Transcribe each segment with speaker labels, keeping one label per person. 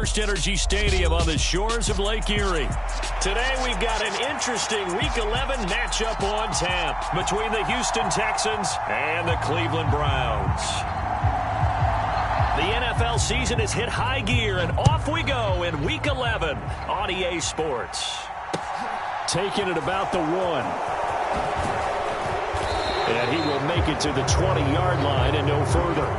Speaker 1: FirstEnergy Stadium on the shores of Lake Erie. Today we've got an interesting Week 11 matchup on tap between the Houston Texans and the Cleveland Browns. The NFL season has hit high gear, and off we go in Week 11 on EA Sports. Taking it about the 1. And he will make it to the 20-yard line and no further.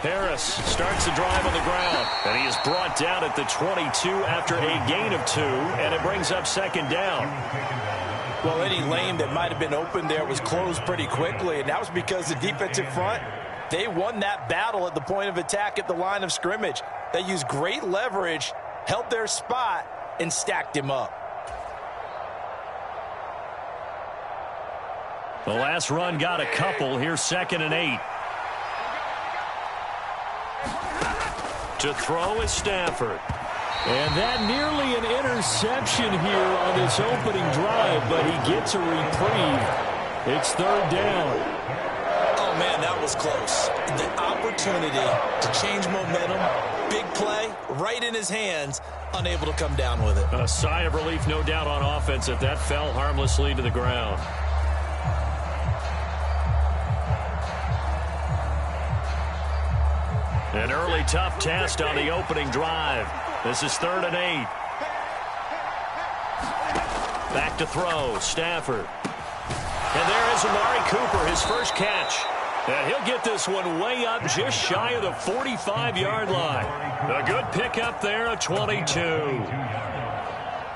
Speaker 1: Harris starts the drive on the ground, and he is brought down at the 22 after a gain of 2, and it brings up second down.
Speaker 2: Well, any lane that might have been open there was closed pretty quickly, and that was because the defensive front, they won that battle at the point of attack at the line of scrimmage. They used great leverage, held their spot, and stacked him up.
Speaker 1: The last run got a couple. Here's 2nd and 8. To throw is Stafford. And that nearly an interception here on this opening drive, but he gets a reprieve. It's 3rd down.
Speaker 2: Oh, man, that was close. The opportunity to change momentum, big play, right in his hands, unable to come down with it.
Speaker 1: A sigh of relief, no doubt, on offense if that fell harmlessly to the ground. An early tough test on the opening drive. This is 3rd and 8. Back to throw, Stafford. And there is Amari Cooper, his first catch. And he'll get this one way up just shy of the 45-yard line. A good pickup there, a 22.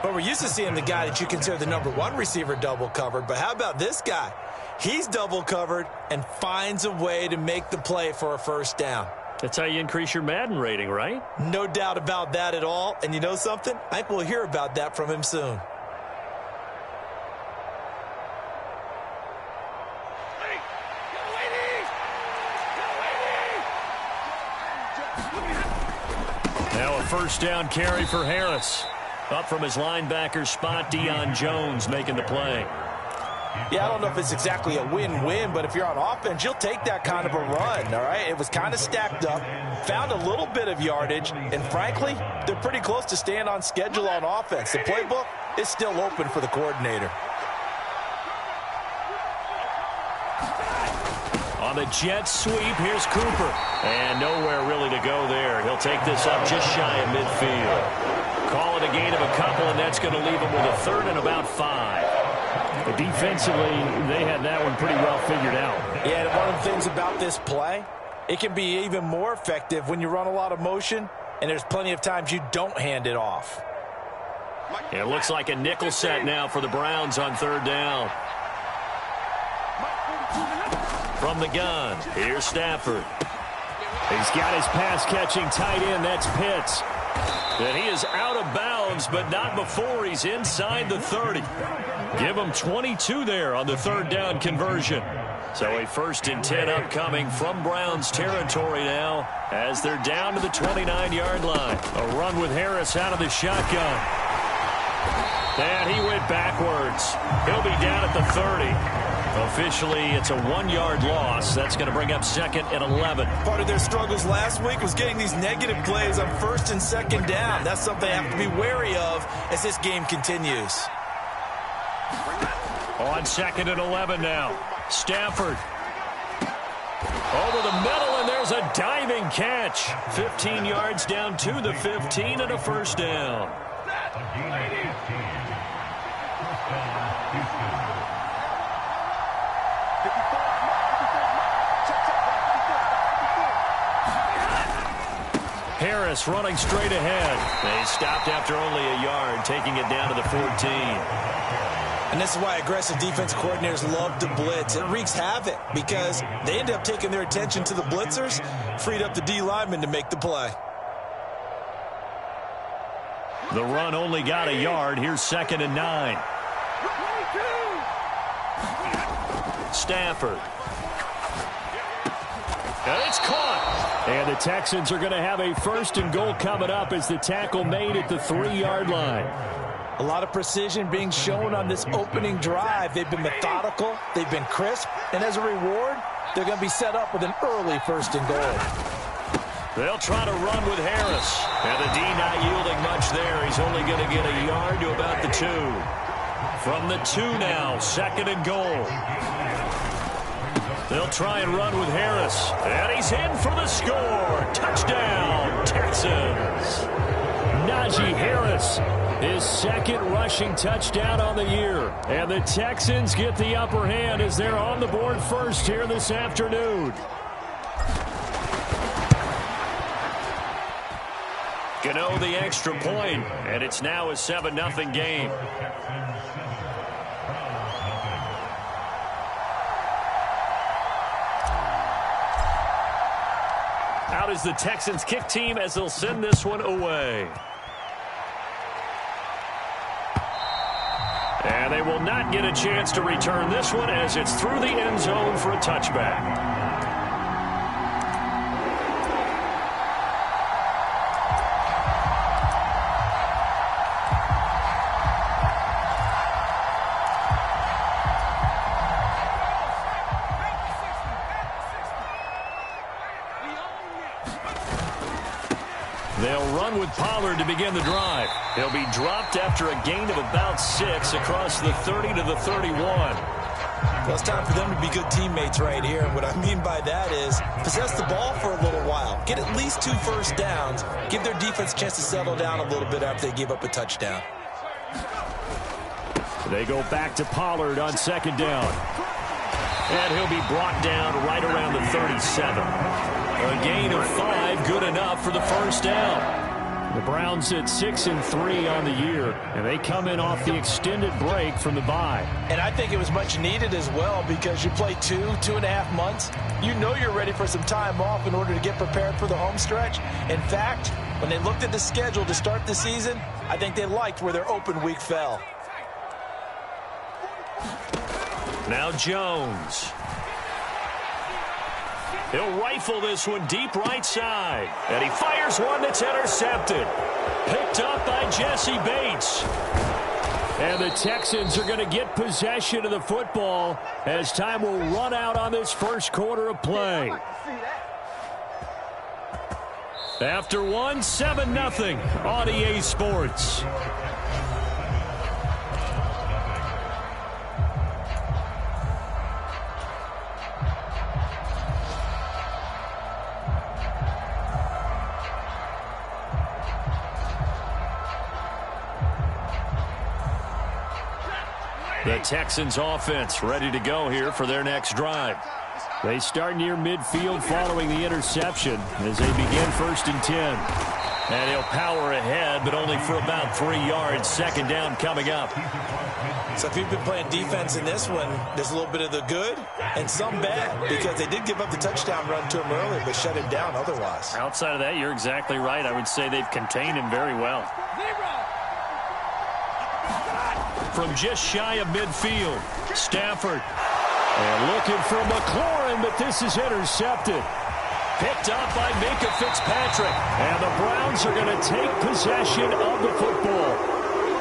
Speaker 2: But we're used to seeing the guy that you consider the #1 receiver double covered. But how about this guy? He's double covered and finds a way to make the play for a first down.
Speaker 1: That's how you increase your Madden rating, right?
Speaker 2: No doubt about that at all. And you know something? I think we'll hear about that from him soon.
Speaker 1: Now a first down carry for Harris. Up from his linebacker spot, Deion Jones making the play.
Speaker 2: Yeah, I don't know if it's exactly a win-win, but if you're on offense, you'll take that kind of a run, all right? It was kind of stacked up, found a little bit of yardage, and frankly, they're pretty close to staying on schedule on offense. The playbook is still open for the coordinator.
Speaker 1: On the jet sweep, here's Cooper. And nowhere really to go there. He'll take this up just shy of midfield. Call it a gain of a couple, and that's going to leave him with a 3rd and about 5. But defensively, they had that one pretty well figured out.
Speaker 2: Yeah, and one of the things about this play, it can be even more effective when you run a lot of motion, and there's plenty of times you don't hand it off.
Speaker 1: It looks like a nickel set now for the Browns on 3rd down. From the gun, here's Stafford. He's got his pass-catching tight end, that's Pitts. And he is out of bounds, but not before he's inside the 30. Give him 22 there on the 3rd down conversion. So a 1st and 10 upcoming from Browns territory now as they're down to the 29-yard line. A run with Harris out of the shotgun. And he went backwards. He'll be down at the 30. Officially, it's a 1-yard loss. That's going to bring up 2nd and 11.
Speaker 2: Part of their struggles last week was getting these negative plays on 1st and 2nd down. That's something they have to be wary of as this game continues.
Speaker 1: On 2nd and 11 now. Stafford. Over the middle, and there's a diving catch. 15 yards down to the 15 and a first down. Harris running straight ahead. They stopped after only a yard, taking it down to the 14.
Speaker 2: And this is why aggressive defense coordinators love to blitz. It wreaks havoc because they end up taking their attention to the blitzers, freed up the D lineman to make the play.
Speaker 1: The run only got a yard. Here's 2nd and 9. Stafford. And it's caught. And the Texans are going to have a 1st and goal coming up as the tackle made at the 3-yard line.
Speaker 2: A lot of precision being shown on this opening drive. They've been methodical. They've been crisp. And as a reward, they're going to be set up with an early 1st and goal.
Speaker 1: They'll try to run with Harris. And the D not yielding much there. He's only going to get a yard to about the 2. From the 2 now, 2nd and goal. They'll try and run with Harris. And he's in for the score. Touchdown, Texans. Najee Harris, his 2nd rushing touchdown on the year. And the Texans get the upper hand as they're on the board first here this afternoon. Gano the extra point, and it's now a 7-0 game. Out is the Texans kick team as they'll send this one away. And they will not get a chance to return this one as it's through the end zone for a touchback. They'll run with Pollard to begin the drive. He'll be dropped after a gain of about 6 across the 30 to the 31.
Speaker 2: Well, it's time for them to be good teammates right here. And what I mean by that is possess the ball for a little while. Get at least 2 first downs. Give their defense a chance to settle down a little bit after they give up a touchdown.
Speaker 1: They go back to Pollard on 2nd down. And he'll be brought down right around the 37. A gain of 5, good enough for the 1st down. The Browns at 6-3 on the year, and they come in off the extended break from the bye.
Speaker 2: And I think it was much needed as well because you play 2.5 months. You know you're ready for some time off in order to get prepared for the home stretch. In fact, when they looked at the schedule to start the season, I think they liked where their open week fell.
Speaker 1: Now Jones. He'll rifle this one deep right side. And he fires one that's intercepted. Picked up by Jesse Bates. And the Texans are going to get possession of the football as time will run out on this 1st quarter of play. After 7-0 on EA Sports. The Texans offense ready to go here for their next drive. They start near midfield following the interception as they begin 1st and 10. And he'll power ahead, but only for about 3 yards. 2nd down coming up.
Speaker 2: So if you've been playing defense in this one, there's a little bit of the good and some bad because they did give up the touchdown run to him earlier, but shut him down otherwise.
Speaker 1: Outside of that, you're exactly right. I would say they've contained him very well. From just shy of midfield, Stafford. And looking for McLaurin, but this is intercepted. Picked up by Minka Fitzpatrick. And the Browns are going to take possession of the football.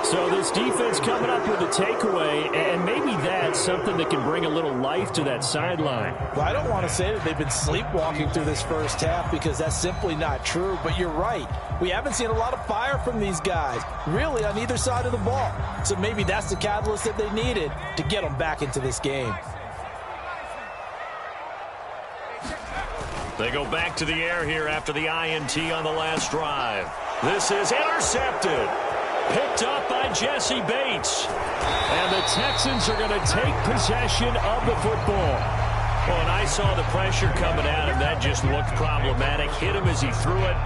Speaker 1: So this defense coming up with a takeaway, and maybe that's something that can bring a little life to that sideline.
Speaker 2: Well, I don't want to say that they've been sleepwalking through this 1st half because that's simply not true, but you're right. We haven't seen a lot of fire from these guys, really, on either side of the ball. So maybe that's the catalyst that they needed to get them back into this game.
Speaker 1: They go back to the air here after the INT on the last drive. This is intercepted. Picked up by Jesse Bates. And the Texans are going to take possession of the football. Well, an guy saw the pressure coming at him. That just looked problematic. Hit him as he threw it,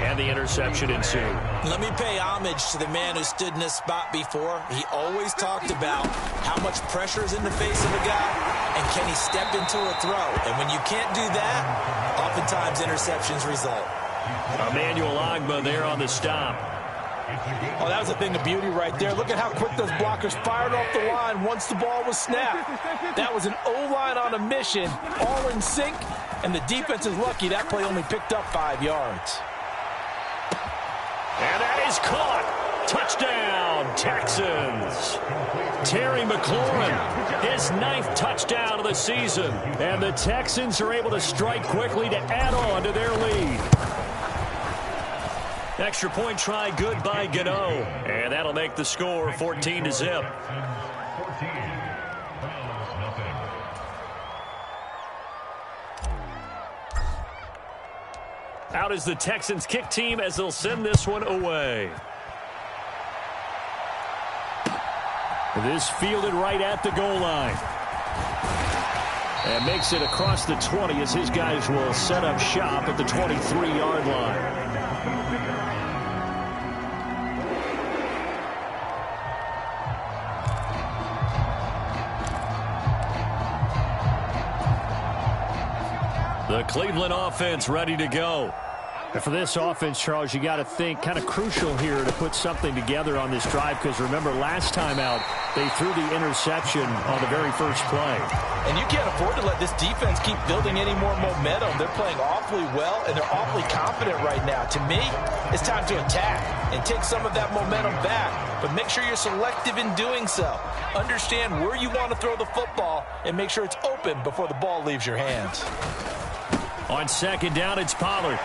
Speaker 1: and the interception ensued.
Speaker 2: Let me pay homage to the man who stood in this spot before. He always talked about how much pressure is in the face of a guy, and can he step into a throw. And when you can't do that, oftentimes interceptions result.
Speaker 1: Emmanuel Ogbah there on the stop.
Speaker 2: Oh, that was a thing of beauty right there. Look at how quick those blockers fired off the line once the ball was snapped. That was an O-line on a mission, all in sync, and the defense is lucky that play only picked up 5 yards.
Speaker 1: And that is caught. Touchdown, Texans. Terry McLaurin, his 9th touchdown of the season. And the Texans are able to strike quickly to add on to their lead. Extra point try good by Gano. And that'll make the score 14-0. Out is the Texans kick team as they'll send this one away. This fielded right at the goal line. And makes it across the 20 as his guys will set up shop at the 23-yard line. The Cleveland offense ready to go. And for this offense, Charles, you got to think kind of crucial here to put something together on this drive, because remember last time out they threw the interception on the very first play.
Speaker 2: And you can't afford to let this defense keep building any more momentum. They're playing awfully well, and they're awfully confident right now. To me, it's time to attack and take some of that momentum back, but make sure you're selective in doing so. Understand where you want to throw the football and make sure it's open before the ball leaves your hands.
Speaker 1: On second down, it's Pollard.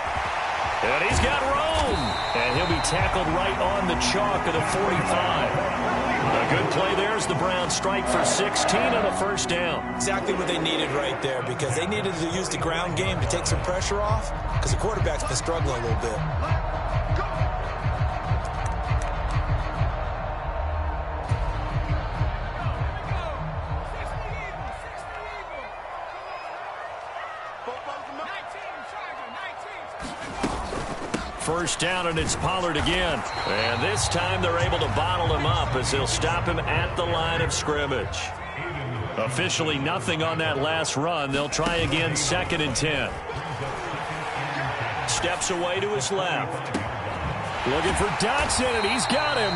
Speaker 1: And he's got room. And he'll be tackled right on the chalk of the 45. A good play there as the Browns strike for 16 on a first down.
Speaker 2: Exactly what they needed right there, because they needed to use the ground game to take some pressure off, because the quarterback's been struggling a little bit.
Speaker 1: First down, and it's Pollard again. And this time they're able to bottle him up as they'll stop him at the line of scrimmage. Officially nothing on that last run. They'll try again, 2nd and 10. Steps away to his left. Looking for Dotson, and he's got him.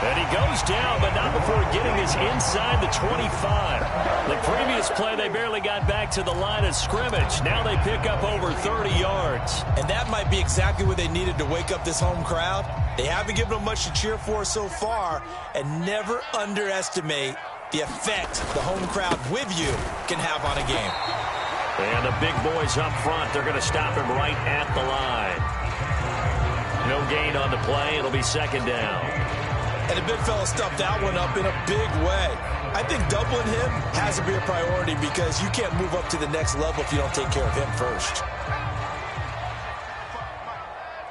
Speaker 1: And he goes down, but not before getting his inside the 25. The previous play, they barely got back to the line of scrimmage. Now they pick up over 30 yards.
Speaker 2: And that might be exactly what they needed to wake up this home crowd. They haven't given them much to cheer for so far, and never underestimate the effect the home crowd with you can have on a game.
Speaker 1: And the big boys up front, they're going to stop him right at the line. No gain on the play. It'll be 2nd down.
Speaker 2: And the big fella stuffed that one up in a big way. I think doubling him has to be a priority, because you can't move up to the next level if you don't take care of him first.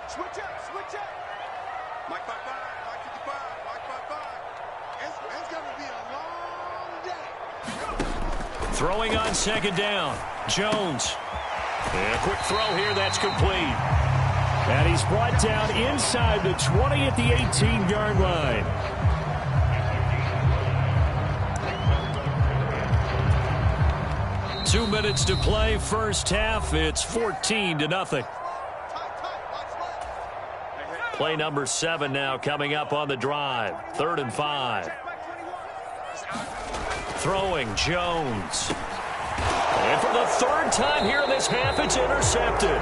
Speaker 3: Switch up, switch up. Mike 55, Mike 55, Mike 55. It's going to be a long day.
Speaker 1: Throwing on 2nd down. Jones. And a quick throw here. That's complete. And he's brought down inside the 20 at the 18-yard line. Two minutes to play, first half. It's 14-0. Play number 7 now coming up on the drive. 3rd and 5. Throwing, Jones. And for the 3rd time here in this half, it's intercepted.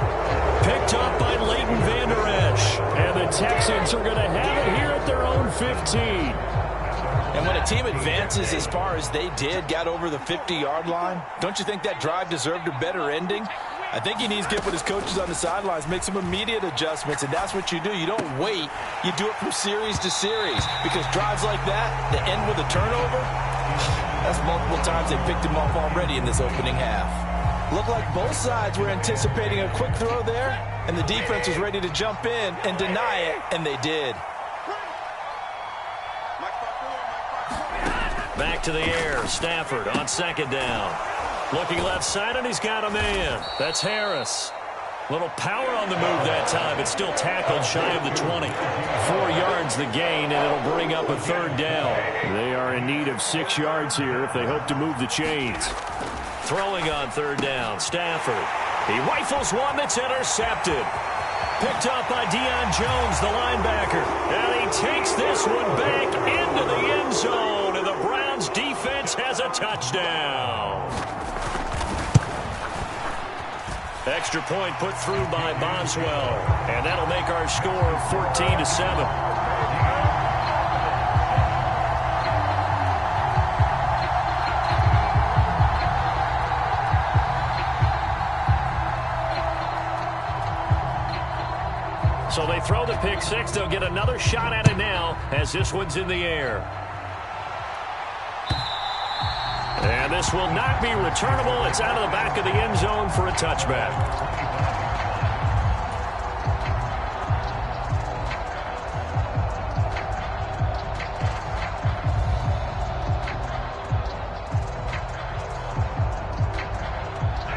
Speaker 1: Picked up by Leighton Vander Esch. And the Texans are going to have it here at their own 15.
Speaker 2: And when a team advances as far as they did, got over the 50-yard line, don't you think that drive deserved a better ending? I think he needs to get with his coaches on the sidelines, make some immediate adjustments, and that's what you do. You don't wait. You do it from series to series, because drives like that end with a turnover, that's multiple times they picked him off already in this opening half. Looked like both sides were anticipating a quick throw there, and the defense was ready to jump in and deny it, and they did.
Speaker 1: Back to the air. Stafford on 2nd down. Looking left side, and he's got a man. That's Harris. Little power on the move that time, but still tackled shy of the 20. 4 yards the gain, and it'll bring up a 3rd down. They are in need of 6 yards here if they hope to move the chains. Throwing on 3rd down, Stafford. He rifles one that's intercepted. Picked up by Deion Jones, the linebacker. And he takes this one back into the end zone, and the Browns defense has a touchdown. Extra point put through by Boswell, and that'll make our score 14-7. So they throw the pick six. They'll get another shot at it now as this one's in the air. And this will not be returnable. It's out of the back of the end zone for a touchback.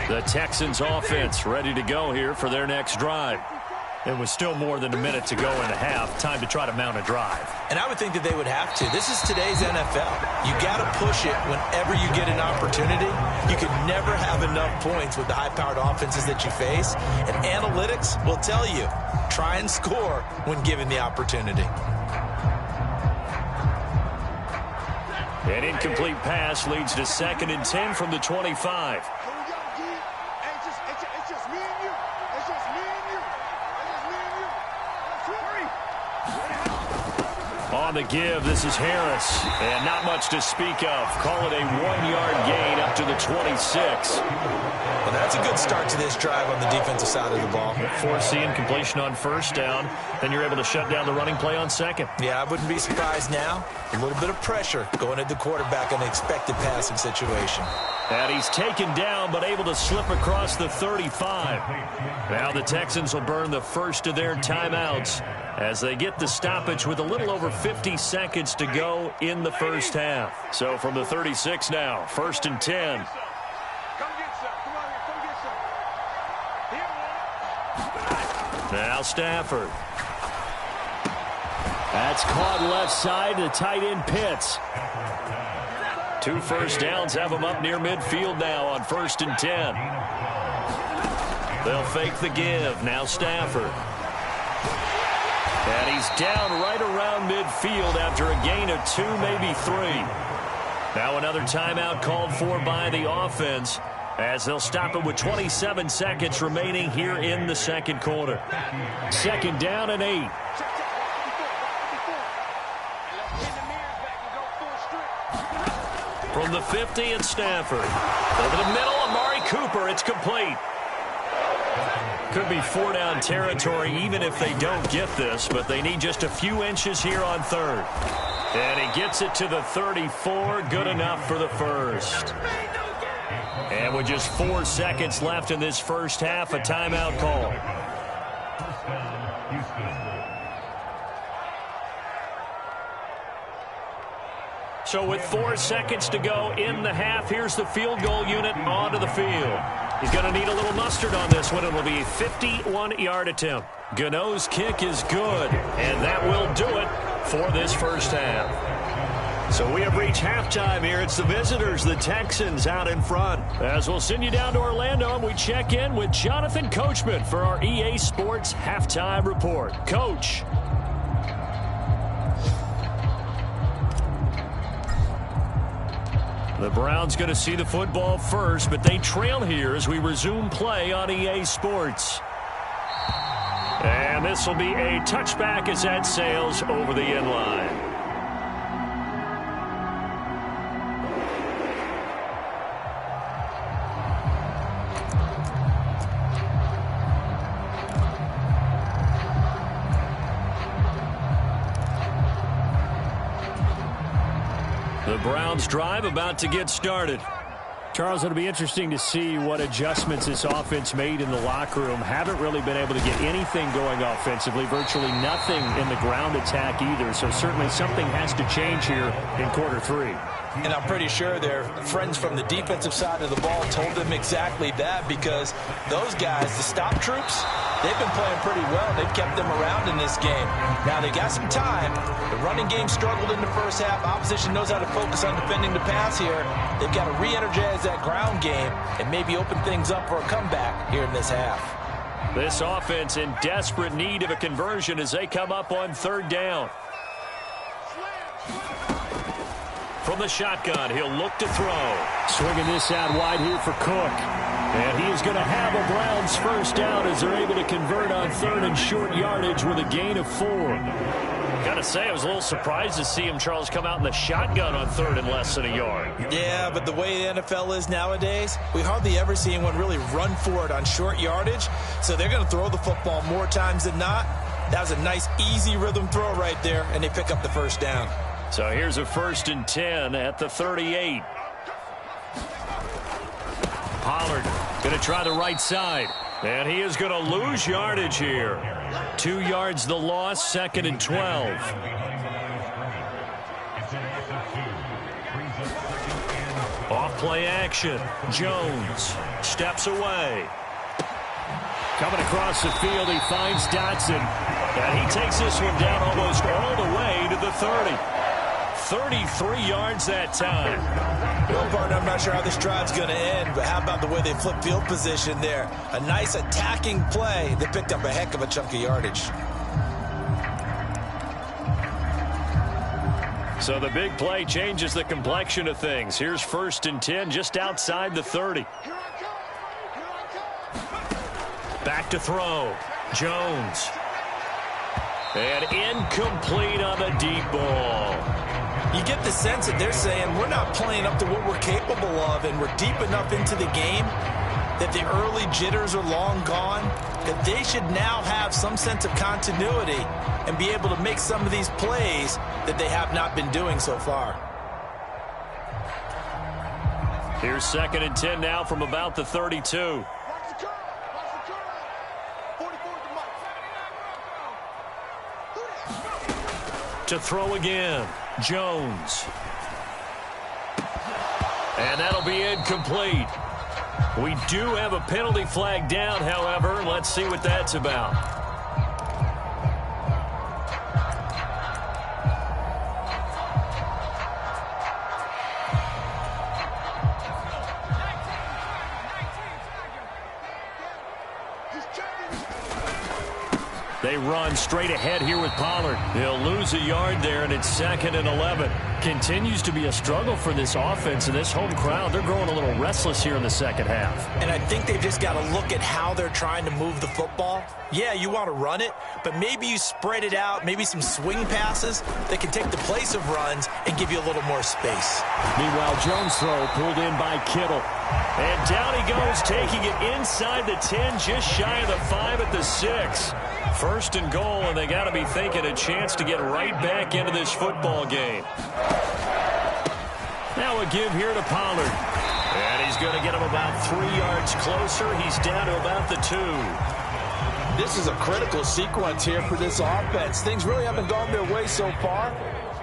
Speaker 1: The Texans offense ready to go here for their next drive. It was still more than a minute to go in the half. Time to try to mount a drive.
Speaker 2: And I would think that they would have to. This is today's NFL. You got to push it whenever you get an opportunity. You could never have enough points with the high-powered offenses that you face. And analytics will tell you, try and score when given the opportunity.
Speaker 1: An incomplete pass leads to 2nd and 10 from the 25. On the give, this is Harris. And not much to speak of. Call it a 1-yard gain up to the 26.
Speaker 2: Well, that's a good start to this drive on the defensive side of the ball.
Speaker 1: Forcing completion on 1st down. Then you're able to shut down the running play on 2nd.
Speaker 2: Yeah, I wouldn't be surprised now. A little bit of pressure going at the quarterback in an expected passing situation.
Speaker 1: And he's taken down, but able to slip across the 35. Now the Texans will burn the first of their timeouts as they get the stoppage with a little over 50 seconds to go in the first half. So from the 36 now, 1st and 10. Now Stafford. That's caught left side to tight end Pitts. 2 first downs have him up near midfield now on 1st and 10. They'll fake the give. Now Stafford. And he's down right around midfield after a gain of 2, maybe 3. Now another timeout called for by the offense as they'll stop it with 27 seconds remaining here in the 2nd quarter. 2nd down and 8. From the 50, it's Stafford. Over the middle, Amari Cooper. It's complete. Could be 4-down territory even if they don't get this, but they need just a few inches here on 3rd. And he gets it to the 34. Good enough for the first. And with just 4 seconds left in this first half, a timeout call. So with 4 seconds to go in the half, here's the field goal unit onto the field. He's going to need a little mustard on this one. It'll be a 51-yard attempt. Gano's kick is good, and that will do it for this first half. So we have reached halftime here. It's the visitors, the Texans, out in front. As we'll send you down to Orlando, and we check in with Jonathan Coachman for our EA Sports Halftime Report. Coach. The Browns going to see the football first, but they trail here as we resume play on EA Sports. And this will be a touchback as that sails over the end line. The Browns drive about to get started. Charles, it'll be interesting to see what adjustments this offense made in the locker room. Haven't really been able to get anything going offensively, virtually nothing in the ground attack either. So certainly something has to change here in quarter 3.
Speaker 2: And I'm pretty sure their friends from the defensive side of the ball told them exactly that, because those guys, the stop troops, they've been playing pretty well. They've kept them around in this game. Now, they got some time. The running game struggled in the first half. Opposition knows how to focus on defending the pass here. They've got to re-energize that ground game and maybe open things up for a comeback here in this half.
Speaker 1: This offense in desperate need of a conversion as they come up on third down. From the shotgun, he'll look to throw. Swinging this out wide here for Cook. And he is going to have a Browns first down as they're able to convert on third and short yardage with a gain of 4. Gotta say, I was a little surprised to see him, Charles, come out in the shotgun on third and less than a yard.
Speaker 2: Yeah, but the way the NFL is nowadays, we hardly ever see anyone really run for it on short yardage. So they're going to throw the football more times than not. That was a nice, easy rhythm throw right there, and they pick up the first down.
Speaker 1: So here's a 1st and 10 at the 38. Pollard going to try the right side. And he is going to lose yardage here. 2 yards the loss, 2nd and 12. Off play action. Jones steps away. Coming across the field, he finds Dotson. And he takes this one down almost all the way to the 30. 33 yards that time.
Speaker 2: Well, partner, I'm not sure how this drive's going to end, but how about the way they flip field position there? A nice attacking play that picked up a heck of a chunk of yardage.
Speaker 1: So the big play changes the complexion of things. Here's 1st and 10 just outside the 30. Back to throw. Jones. And incomplete on the deep ball.
Speaker 2: You get the sense that they're saying we're not playing up to what we're capable of, and we're deep enough into the game that the early jitters are long gone, that they should now have some sense of continuity and be able to make some of these plays that they have not been doing so far.
Speaker 1: Here's 2nd and 10 now from about the 32. To throw again. Jones. And that'll be incomplete. We do have a penalty flag down, however. Let's see what that's about. They run straight ahead here with Pollard. They'll lose a yard there, and it's 2nd and 11. Continues to be a struggle for this offense and this home crowd. They're growing a little restless here in the second half.
Speaker 2: And I think they've just got to look at how they're trying to move the football. Yeah, you want to run it, but maybe you spread it out, maybe some swing passes that can take the place of runs and give you a little more space.
Speaker 1: Meanwhile, Jones' throw pulled in by Kittle. And down he goes, taking it inside the 10, just shy of the 5 at the 6. 1st and goal, and they got to be thinking a chance to get right back into this football game. Now a give here to Pollard. And he's going to get him about 3 yards closer. He's down to about the 2.
Speaker 2: This is a critical sequence here for this offense. Things really haven't gone their way so far.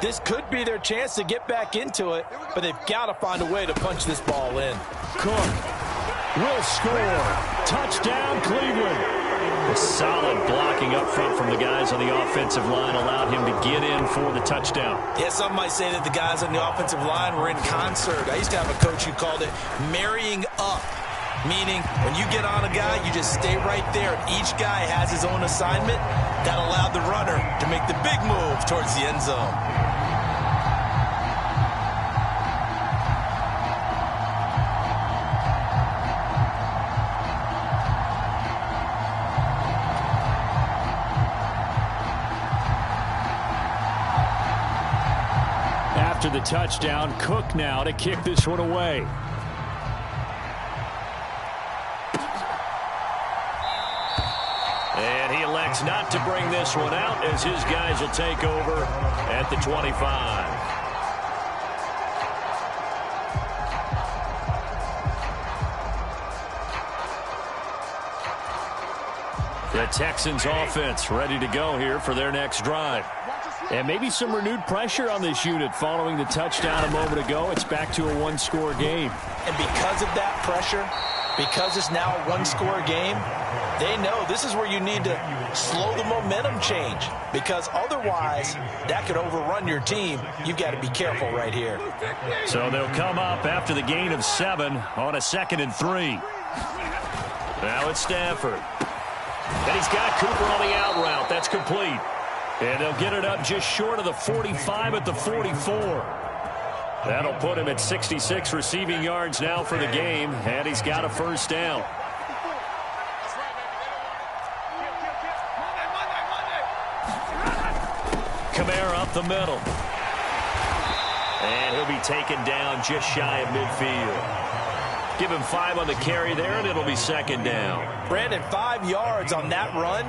Speaker 2: This could be their chance to get back into it, but they've got to find a way to punch this ball in.
Speaker 1: Cook will score. Touchdown, Cleveland. A solid blocking up front from the guys on the offensive line allowed him to get in for the touchdown.
Speaker 2: Yeah, some might say that the guys on the offensive line were in concert. I used to have a coach who called it marrying up, meaning when you get on a guy, you just stay right there, and each guy has his own assignment. That allowed the runner to make the big move towards the end zone.
Speaker 1: After the touchdown, Cook now to kick this one away. And he elects not to bring this one out as his guys will take over at the 25. The Texans offense ready to go here for their next drive.
Speaker 3: Watch your
Speaker 1: And maybe some renewed pressure on this unit following the touchdown a moment ago. It's back to a one-score game.
Speaker 2: And because of that pressure, because it's now a one-score game, they know this is where you need to slow the momentum change, because otherwise that could overrun your team. You've got to be careful right here.
Speaker 1: So they'll come up after the gain of 7 on a 2nd and 3. Now it's Stafford. And he's got Cooper on the out route. That's complete. And they'll get it up just short of the 45 at the 44. That'll put him at 66 receiving yards now for the game, and he's got a first down. Kamara up the middle. And he'll be taken down just shy of midfield. Give him 5 on the carry there, and it'll be 2nd down.
Speaker 2: Brandon, 5 yards on that run.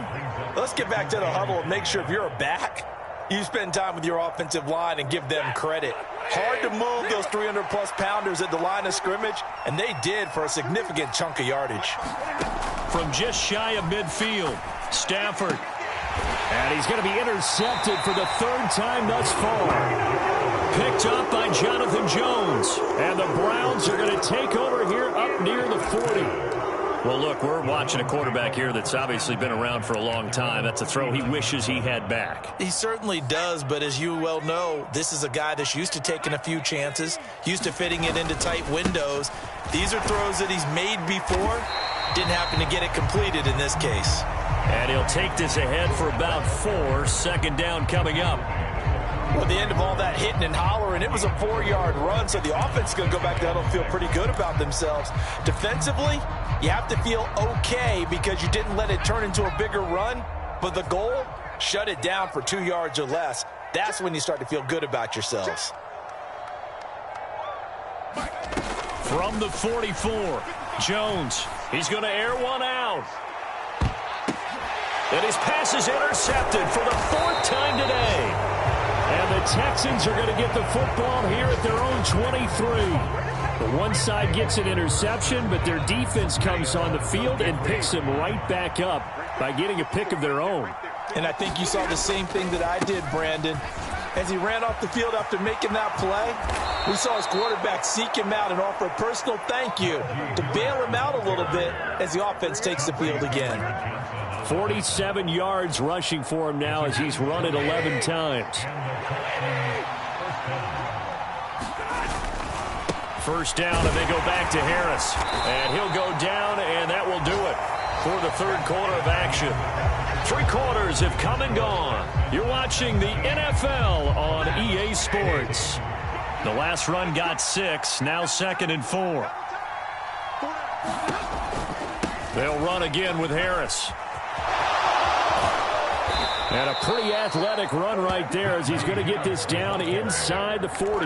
Speaker 2: Let's get back to the huddle and make sure if you're a back, you spend time with your offensive line and give them credit. Hard to move those 300-plus pounders at the line of scrimmage, and they did for a significant chunk of yardage.
Speaker 1: From just shy of midfield, Stafford. And he's going to be intercepted for the 3rd time thus far. Picked up by Jonathan Jones. And the Browns are going to take over here up near the 40. Well, look, we're watching a quarterback here that's obviously been around for a long time. That's a throw he wishes he had back.
Speaker 2: He certainly does, but as you well know, this is a guy that's used to taking a few chances, used to fitting it into tight windows. These are throws that he's made before. Didn't happen to get it completed in this case.
Speaker 1: And he'll take this ahead for about 4. 2nd down coming up.
Speaker 2: Well, at the end of all that hitting and hollering, it was a 4-yard run, so the offense is going to go back to the huddle and feel pretty good about themselves. Defensively, you have to feel okay because you didn't let it turn into a bigger run, but the goal, shut it down for 2 yards or less. That's when you start to feel good about yourselves.
Speaker 1: From the 44, Jones. He's going to air one out. And his pass is intercepted for the 4th time today. And the Texans are going to get the football here at their own 23. The one side gets an interception, but their defense comes on the field and picks them right back up by getting a pick of their own.
Speaker 2: And I think you saw the same thing that I did, Brandon. As he ran off the field after making that play, we saw his quarterback seek him out and offer a personal thank you to bail him out a little bit as the offense takes the field again.
Speaker 1: 47 yards rushing for him now as he's run it 11 times. First down, and they go back to Harris. And he'll go down, and that will do it for the 3rd quarter of action. 3 quarters have come and gone. You're watching the NFL on EA Sports. The last run got 6, now 2nd and 4. They'll run again with Harris. And a pretty athletic run right there as he's going to get this down inside the 40.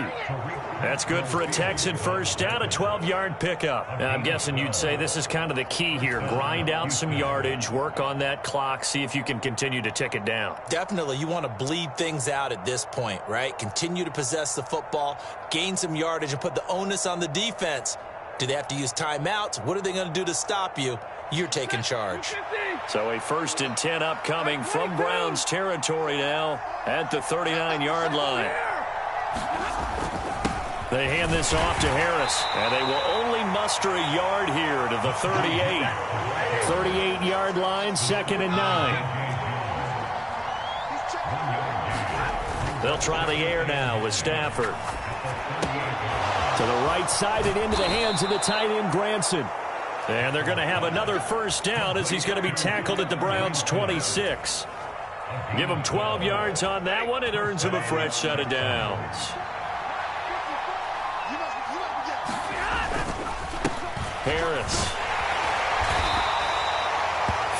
Speaker 1: That's good for a Texan first down, a 12-yard pickup. Now, I'm guessing you'd say this is kind of the key here. Grind out some yardage, work on that clock, see if you can continue to tick it down.
Speaker 2: Definitely, you want to bleed things out at this point, right? Continue to possess the football, gain some yardage, and put the onus on the defense. Do they have to use timeouts? What are they going to do to stop you? You're taking charge.
Speaker 1: So a 1st and 10 upcoming from Browns territory now at the 39-yard line. They hand this off to Harris, and they will only muster a yard here to the 38. 38-yard line, 2nd and 9. They'll try the air now with Stafford. To the right side and into the hands of the tight end, Granson. And they're going to have another first down as he's going to be tackled at the Browns' 26. Give him 12 yards on that one. It earns him a fresh set of downs. Harris.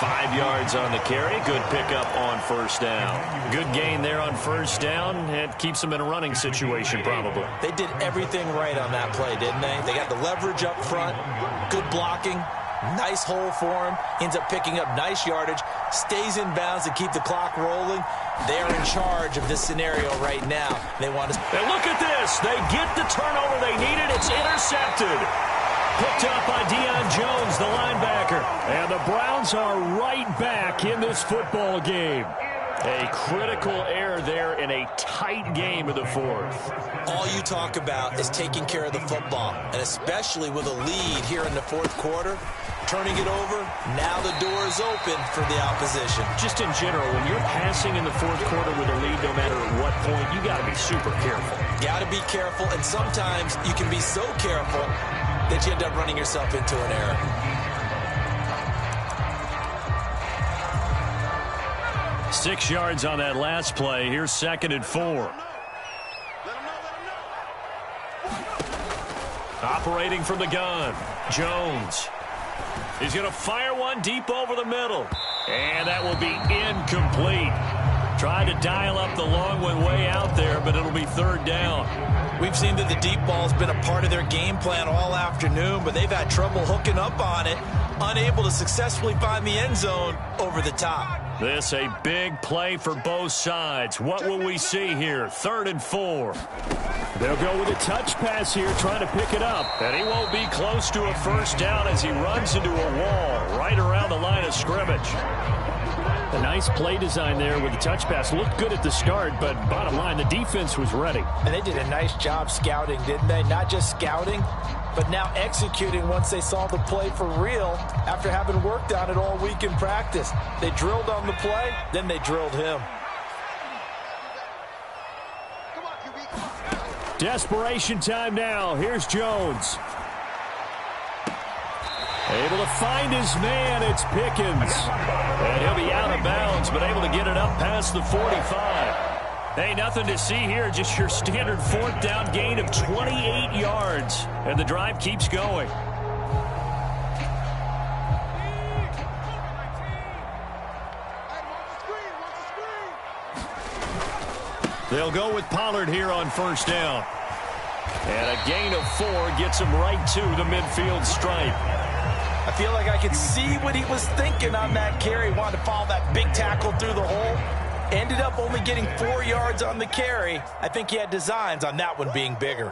Speaker 1: 5 yards on the carry. Good pickup on first down. Good gain there on first down. It keeps them in a running situation probably.
Speaker 2: They did everything right on that play, didn't they? They got the leverage up front. Good blocking. Nice hole for him. Ends up picking up nice yardage. Stays in bounds to keep the clock rolling. They're in charge of this scenario right now. They want to...
Speaker 1: And look at this. They get the turnover they needed. It's intercepted. Picked up by Deion Jones, the linebacker. And the Browns are right back in this football game. A critical error there in a tight game of the fourth.
Speaker 2: All you talk about is taking care of the football, and especially with a lead here in the fourth quarter, turning it over, now the door is open for the opposition.
Speaker 1: Just in general, when you're passing in the fourth quarter with a lead, no matter at what point, you got to be super careful.
Speaker 2: Got to be careful, and sometimes you can be so careful that you end up running yourself into an error.
Speaker 1: Six yards on that last play. Here's 2nd and 4. Operating from the gun, Jones. He's going to fire one deep over the middle. And that will be incomplete. Tried to dial up the long one way out there, but it'll be 3rd down.
Speaker 2: We've seen that the deep ball's been a part of their game plan all afternoon, but they've had trouble hooking up on it, unable to successfully find the end zone over the top.
Speaker 1: This a big play for both sides. What will we see here? 3rd and 4. They'll go with a touch pass here, trying to pick it up. And he won't be close to a first down as he runs into a wall right around the line of scrimmage. A nice play design there with the touch pass. Looked good at the start, but bottom line, the defense was ready.
Speaker 2: And they did a nice job scouting, didn't they? Not just scouting, but now executing once they saw the play for real after having worked on it all week in practice. They drilled on the play, then they drilled him.
Speaker 1: Desperation time now. Here's Jones. Able to find his man. It's Pickens. And he'll be out of bounds, but able to get it up past the 45. Hey, nothing to see here. Just your standard 4th down gain of 28 yards. And the drive keeps going. They'll go with Pollard here on 1st down. And a gain of 4 gets him right to the midfield stripe.
Speaker 2: I feel like I could see what he was thinking on that carry. Wanted to follow that big tackle through the hole. Ended up only getting 4 yards on the carry. I think he had designs on that one being bigger.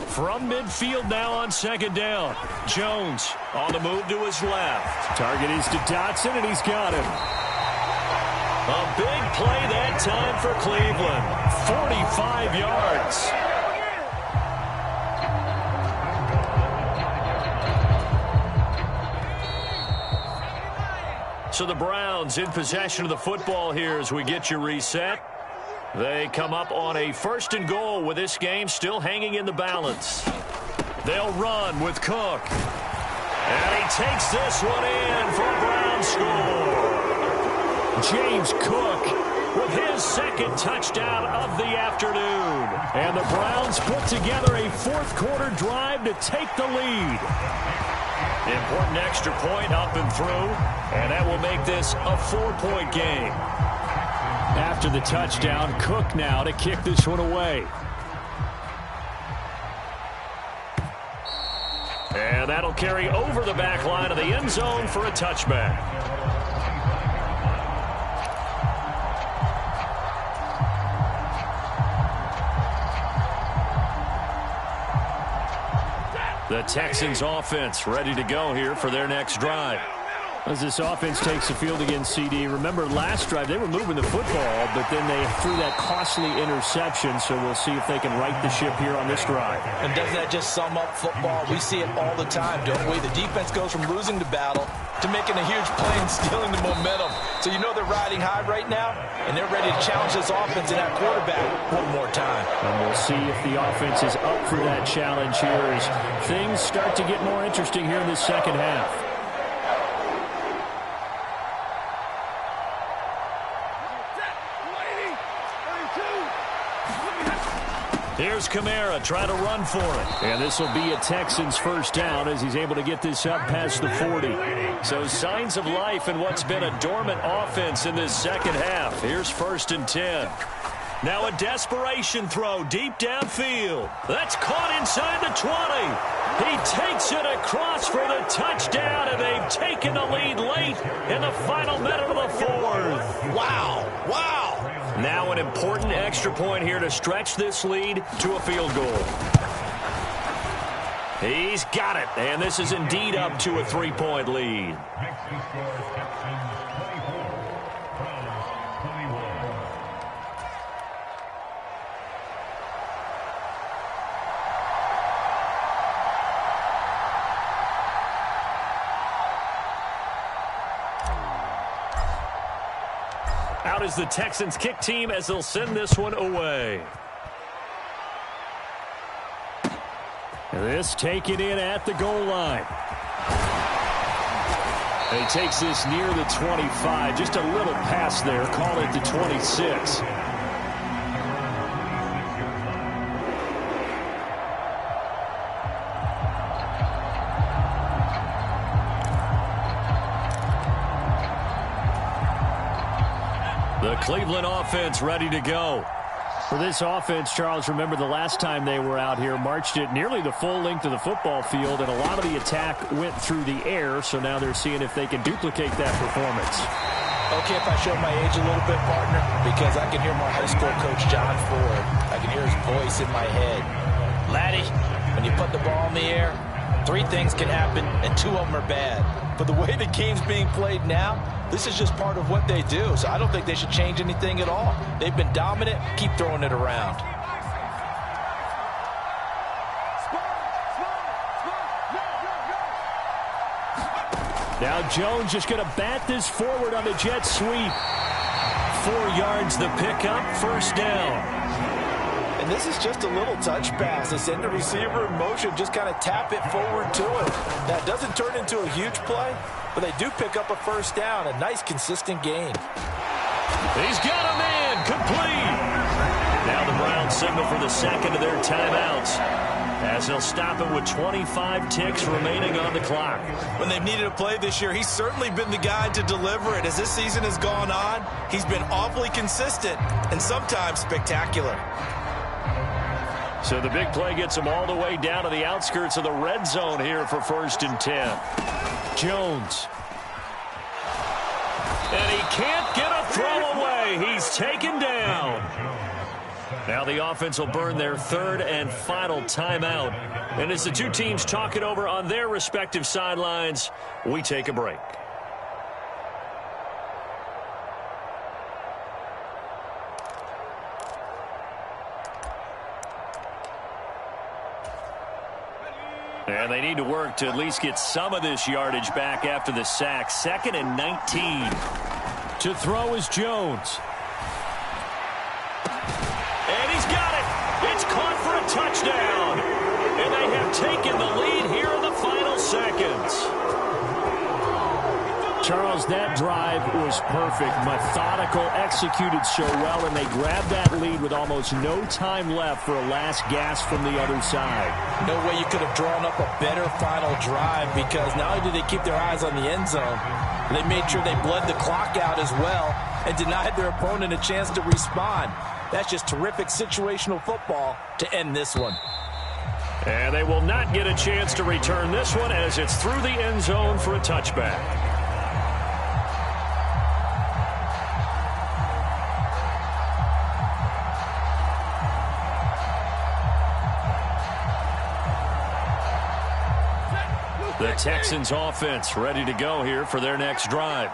Speaker 1: From midfield now on 2nd down. Jones on the move to his left. Target is to Dotson, and he's got him. A big play that time for Cleveland. 45 yards. So the Browns in possession of the football here as we get you reset. They come up on a 1st and goal with this game still hanging in the balance. They'll run with Cook. And he takes this one in for a Brown score. James Cook with his 2nd touchdown of the afternoon. And the Browns put together a 4th quarter drive to take the lead. Important extra point up and through, and that will make this a 4-point game. After the touchdown, Cook now to kick this one away. And that'll carry over the back line of the end zone for a touchback. The Texans offense ready to go here for their next drive. As this offense takes the field against CD, remember last drive they were moving the football, but then they threw that costly interception, so we'll see if they can right the ship here on this drive.
Speaker 2: And doesn't that just sum up football? We see it all the time, don't we? The defense goes from losing the battle to making a huge play and stealing the momentum. So you know they're riding high right now, and they're ready to challenge this offense and that quarterback one more time.
Speaker 1: And we'll see if the offense is up for that challenge here as things start to get more interesting here in the second half. Here's Kamara trying to run for it. And this will be a Texans 1st down as he's able to get this up past the 40. So signs of life in what's been a dormant offense in this second half. Here's 1st and 10. Now a desperation throw deep downfield. That's caught inside the 20. He takes it across for the touchdown, and they've taken the lead late in the final minute of the 4th.
Speaker 2: Wow. Wow.
Speaker 1: Now an important extra point here to stretch this lead to a field goal. He's got it, and this is indeed up to a 3-point lead. Out is the Texans kick team as they'll send this one away. This taken in at the goal line. And he takes this near the 25. Just a little pass there. Call it the 26. The Cleveland offense ready to go. For this offense, Charles, remember the last time they were out here, marched it nearly the full length of the football field, and a lot of the attack went through the air, so now they're seeing if they can duplicate that performance.
Speaker 2: Okay, if I show my age a little bit, partner, because I can hear my high school coach, John Ford. I can hear his voice in my head. Laddie, when you put the ball in the air, 3 things can happen, and 2 of them are bad. But the way the game's being played now, this is just part of what they do, so I don't think they should change anything at all. They've been dominant. Keep throwing it around.
Speaker 1: Now Jones just going to bat this forward on the jet sweep. 4 yards the pickup, first down.
Speaker 2: And this is just a little touch pass. They send the receiver in motion, just kind of tap it forward to him. That doesn't turn into a huge play, but they do pick up a first down. A nice, consistent gain.
Speaker 1: He's got a man, complete. Now the Browns signal for the second of their timeouts, as they'll stop it with 25 ticks remaining on the clock.
Speaker 2: When they've needed a play this year, he's certainly been the guy to deliver it. As this season has gone on, he's been awfully consistent and sometimes spectacular.
Speaker 1: So the big play gets him all the way down to the outskirts of the red zone here for 1st and 10. Jones. And he can't get a throw away. He's taken down. Now the offense will burn their 3rd and final timeout. And as the 2 teams talk it over on their respective sidelines, we take a break. And they need to work to at least get some of this yardage back after the sack. 2nd and 19. To throw is Jones. And he's got it. It's caught for a touchdown. And they have taken the lead here in the final seconds. Charles, that drive was perfect. Methodical, executed so well, and they grabbed that lead with almost no time left for a last gasp from the other side.
Speaker 2: No way you could have drawn up a better final drive, because not only did they keep their eyes on the end zone, they made sure they bled the clock out as well and denied their opponent a chance to respond. That's just terrific situational football to end this one.
Speaker 1: And they will not get a chance to return this one as it's through the end zone for a touchback. The Texans offense ready to go here for their next drive.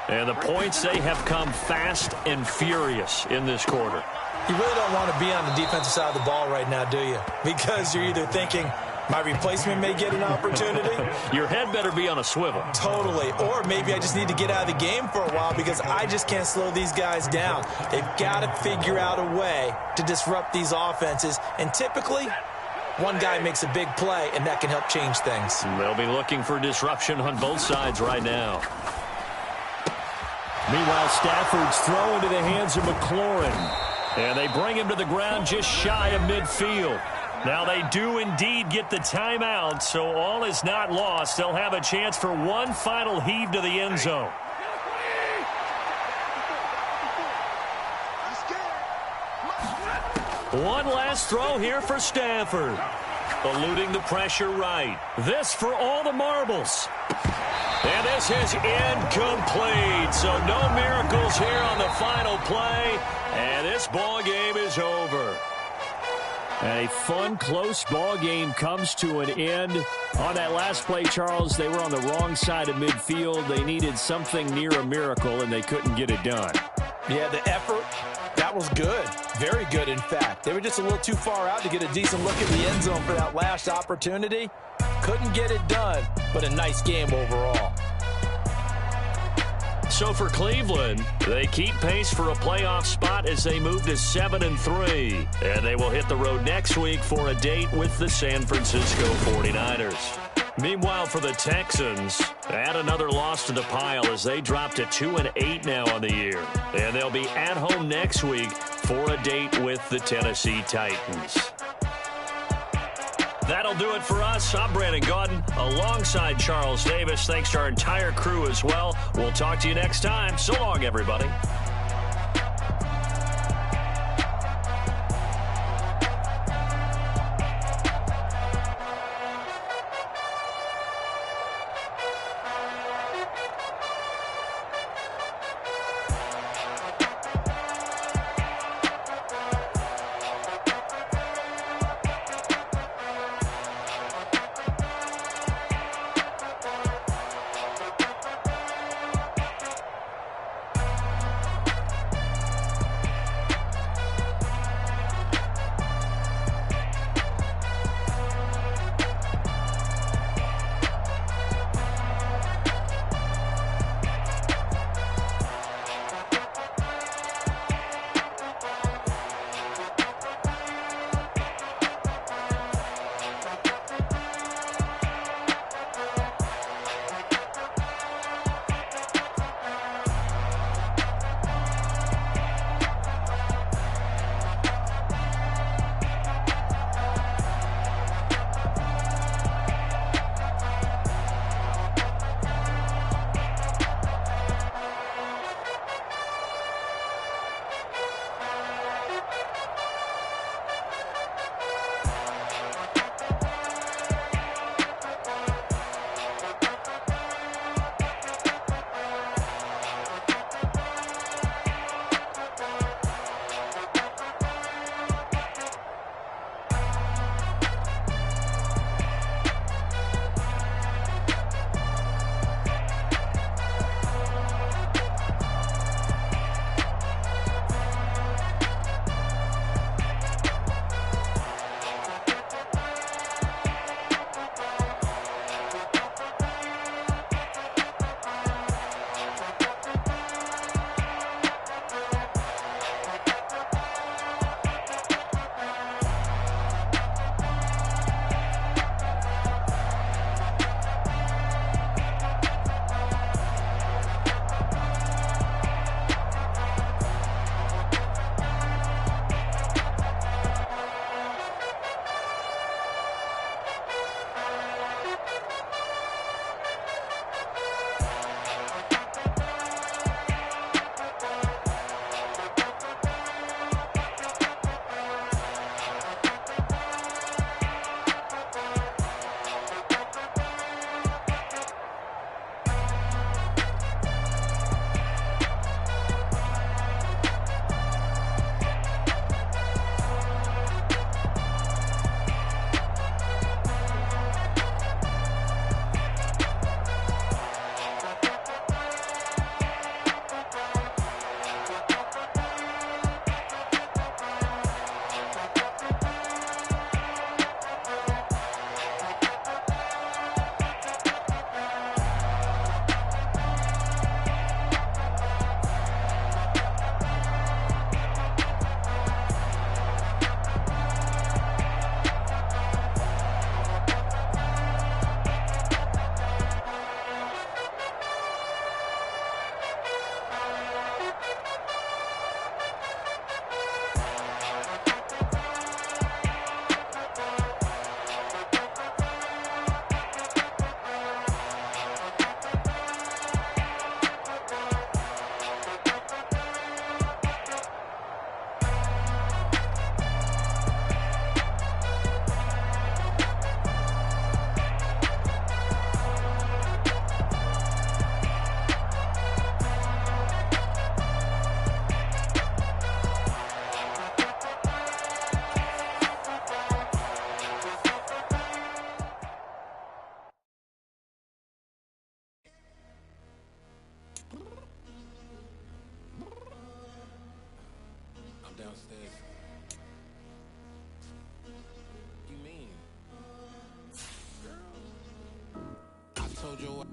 Speaker 1: And the points, they have come fast and furious in this quarter.
Speaker 2: You really don't want to be on the defensive side of the ball right now, do you? Because you're either thinking, my replacement may get an opportunity.
Speaker 1: Your head better be on a swivel.
Speaker 2: Totally. Or maybe I just need to get out of the game for a while because I just can't slow these guys down. They've got to figure out a way to disrupt these offenses. And typically, one guy makes a big play, and that can help change things.
Speaker 1: They'll be looking for disruption on both sides right now. Meanwhile, Stafford's throw into the hands of McLaurin. And they bring him to the ground just shy of midfield. Now they do indeed get the timeout, so all is not lost. They'll have a chance for one final heave to the end zone. One last throw here for Stafford. Eluding the pressure right. This for all the marbles. And this is incomplete. So no miracles here on the final play. And this ball game is over. And a fun, close ball game comes to an end. On that last play, Charles, they were on the wrong side of midfield. They needed something near a miracle, and they couldn't get it done.
Speaker 2: Yeah, the effort, that was good. Very good, in fact. They were just a little too far out to get a decent look at the end zone for that last opportunity. Couldn't get it done, but a nice game overall.
Speaker 1: So for Cleveland, they keep pace for a playoff spot as they move to 7-3. And they will hit the road next week for a date with the San Francisco 49ers. Meanwhile, for the Texans, add another loss to the pile as they drop to 2-8 now on the year. And they'll be at home next week for a date with the Tennessee Titans. That'll do it for us. I'm Brandon Gaudin alongside Charles Davis. Thanks to our entire crew as well. We'll talk to you next time. So long, everybody.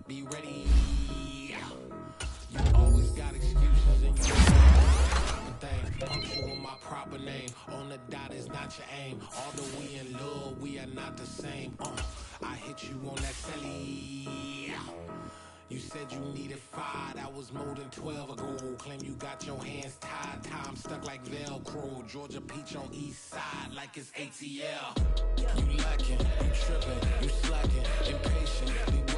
Speaker 4: be ready. You always got excuses and you thing. Put you on my proper name. On the dot is not your aim. Although we in love, we are not the same. I hit you on that celly. You said you needed 5, that was more than 12 ago. Claim you got your hands tied, time stuck like Velcro. Georgia Peach on east side like it's ATL. You lacking, you tripping, you slacking, impatient.